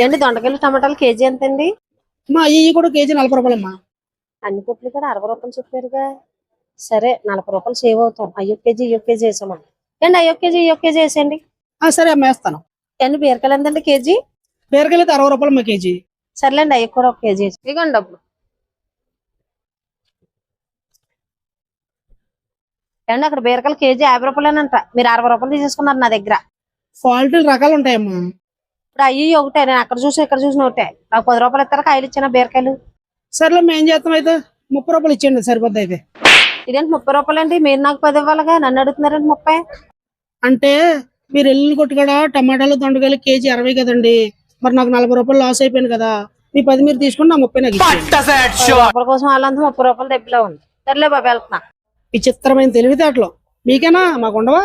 ఏంటి దొండకాయలు టమాటాలు కేజీ ఎంత అండి? మా అయ్యి కూడా కేజీ 40 రూపాయలమ్మా. అన్ని పుట్లు కూడా 60 రూపాయలు చెప్పారుగా. సరే 40 రూపాయలు సేవ్ అవుతాం. అయ్యో కేజీ వేసామండి. ఏంటి అయ్యో కేజీ వేసేయండి. సరే అమ్మ వేస్తాను. ఎన్ని బీరకాయలు ఎంతండి కేజీ? బీరకాయలు అయితే 60 రూపాయలు మా కేజీ. సర్లేండి అయ్యో కూడా 1 కేజీ ఇదిగోండి డబ్బులు. ఏండి అక్కడ బీరకాయలు కేజీ 50 రూపాయలేనంట. మీరు 60 రూపాయలు తీసేసుకున్నారు నా దగ్గర. క్వాలిటీలు రకాలు ఉంటాయమ్మా. ఇప్పుడు అయ్యి ఒకటే, నేను అక్కడ చూసి ఇక్కడ చూసిన ఒకటే. నాకు 10 రూపాయలు ఇస్తారా కాయలు ఇచ్చిన బీరకాయలు? సర్లే మేము ఏం చేస్తాం అయితే 30 రూపాయలు ఇచ్చేయండి సరిపోద్ది అయితే. ఇదేంటి 30 రూపాయలు అండి? మీరు నాకు 10 ఇవ్వాలిగా, నన్ను అడుగుతున్నారండి 30. అంటే మీరు ఎల్లుల్లి కొట్టు కూడా టమాటాలు దొండకాయలు కేజీ 60 కదండి. మరి నాకు 40 రూపాయలు లాస్ అయిపోయింది కదా. మీ 10 మీరు తీసుకుని నా 30 నాకు ఇచ్చేయండి. 10 రూపాయల కోసం వాళ్ళంతా 30 రూపాయలు దెబ్బలా ఉంది. సర్లే బాబు వెళ్తున్నా. విచిత్రమైన తెలివితేటలు మీకేనా, మాకు ఉండవా?